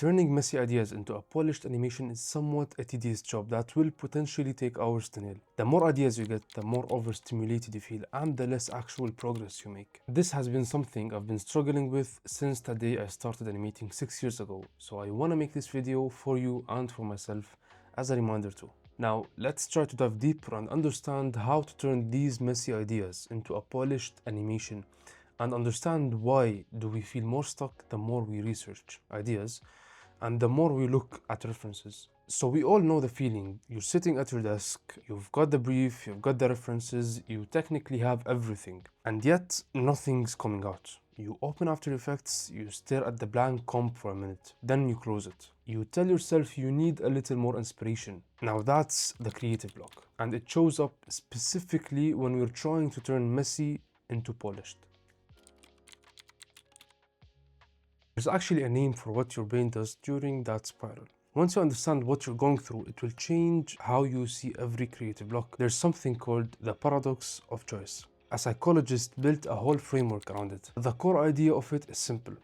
Turning messy ideas into a polished animation is somewhat a tedious job that will potentially take hours to nail. The more ideas you get, the more overstimulated you feel and the less actual progress you make. This has been something I've been struggling with since the day I started animating 6 years ago, so I want to make this video for you and for myself as a reminder too. Now, let's try to dive deeper and understand how to turn these messy ideas into a polished animation and understand why do we feel more stuck the more we research ideas and the more we look at references. So we all know the feeling. You're sitting at your desk, you've got the brief, you've got the references, you technically have everything, and yet nothing's coming out. You open After Effects, you stare at the blank comp for a minute, then you close it. You tell yourself you need a little more inspiration. Now that's the creative block, and it shows up specifically when we're trying to turn messy into polished. There's actually a name for what your brain does during that spiral. Once you understand what you're going through, it will change how you see every creative block. There's something called the paradox of choice. A psychologist built a whole framework around it. The core idea of it is simple.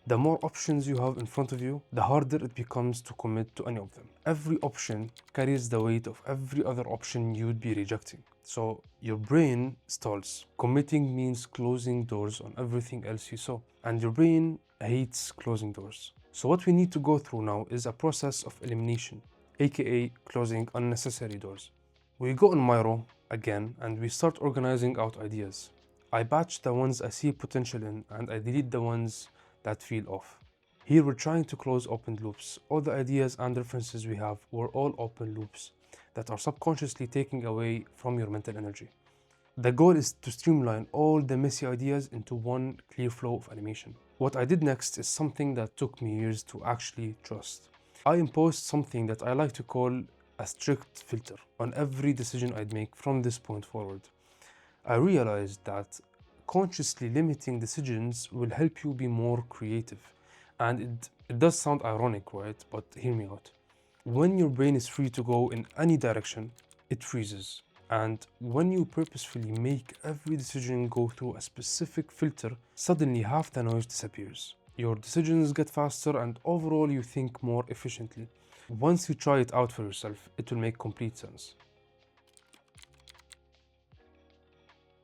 The more options you have in front of you, the harder it becomes to commit to any of them. Every option carries the weight of every other option you'd be rejecting. So your brain stalls. Committing means closing doors on everything else you saw. And your brain hates closing doors. So what we need to go through now is a process of elimination, aka closing unnecessary doors. We go on Miro again and we start organizing out ideas. I batch the ones I see potential in and I delete the ones that feel off. Here we're trying to close open loops. All the ideas and references we have were all open loops that are subconsciously taking away from your mental energy. The goal is to streamline all the messy ideas into one clear flow of animation. What I did next is something that took me years to actually trust. I imposed something that I like to call a strict filter on every decision I'd make from this point forward. I realized that consciously limiting decisions will help you be more creative. And it does sound ironic, right? But hear me out. When your brain is free to go in any direction, it freezes. And when you purposefully make every decision go through a specific filter, suddenly half the noise disappears. Your decisions get faster and overall you think more efficiently. Once you try it out for yourself, it will make complete sense.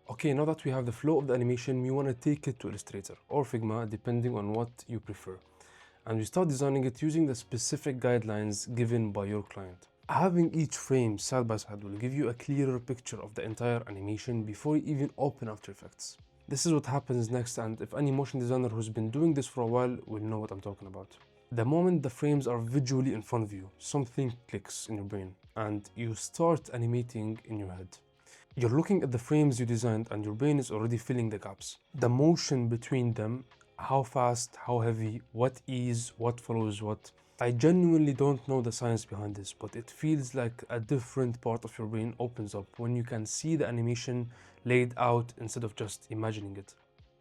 Okay, now that we have the flow of the animation, we want to take it to Illustrator or Figma, depending on what you prefer. And we start designing it using the specific guidelines given by your client. Having each frame side by side will give you a clearer picture of the entire animation before you even open After Effects. This is what happens next, and if any motion designer who's been doing this for a while will know what I'm talking about. The moment the frames are visually in front of you, something clicks in your brain and you start animating in your head. You're looking at the frames you designed and your brain is already filling the gaps. The motion between them, how fast, how heavy, what ease, what follows what. I genuinely don't know the science behind this, but it feels like a different part of your brain opens up when you can see the animation laid out instead of just imagining it.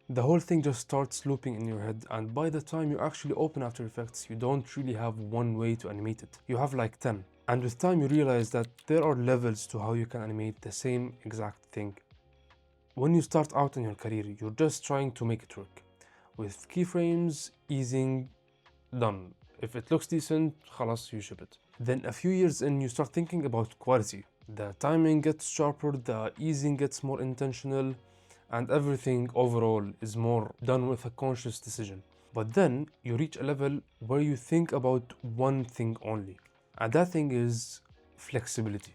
The whole thing just starts looping in your head, and by the time you actually open After Effects, you don't really have one way to animate it. You have like 10. And with time you realize that there are levels to how you can animate the same exact thing. When you start out in your career, you're just trying to make it work. With keyframes, easing, done. If it looks decent, خلاص, you ship it. Then a few years in, you start thinking about quality. The timing gets sharper, the easing gets more intentional, and everything overall is more done with a conscious decision. But then you reach a level where you think about one thing only. And that thing is flexibility.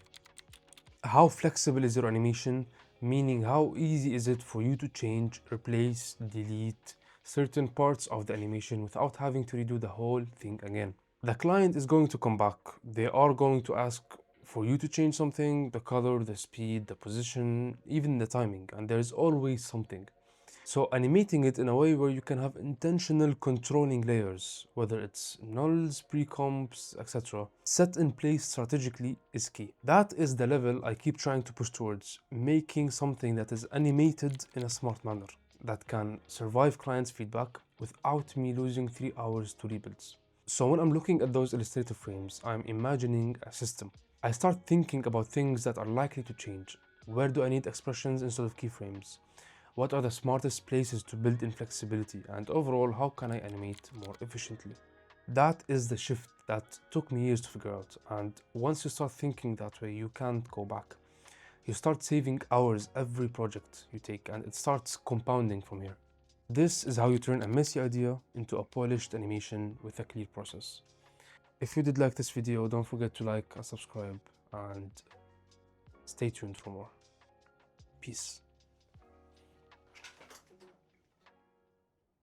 How flexible is your animation? Meaning how easy is it for you to change, replace, delete certain parts of the animation without having to redo the whole thing again. The client is going to come back. They are going to ask for you to change something, the color, the speed, the position, even the timing, and there is always something. So animating it in a way where you can have intentional controlling layers, whether it's nulls, pre-comps, etc., set in place strategically is key. That is the level I keep trying to push towards, making something that is animated in a smart manner, that can survive clients' feedback without me losing 3 hours to rebuilds. So when I'm looking at those illustrative frames, I'm imagining a system. I start thinking about things that are likely to change. Where do I need expressions instead of keyframes? What are the smartest places to build in flexibility? And overall, how can I animate more efficiently? That is the shift that took me years to figure out. And once you start thinking that way, you can't go back. You start saving hours every project you take, and it starts compounding from here. This is how you turn a messy idea into a polished animation with a clear process. If you did like this video, don't forget to like and subscribe, and stay tuned for more. Peace.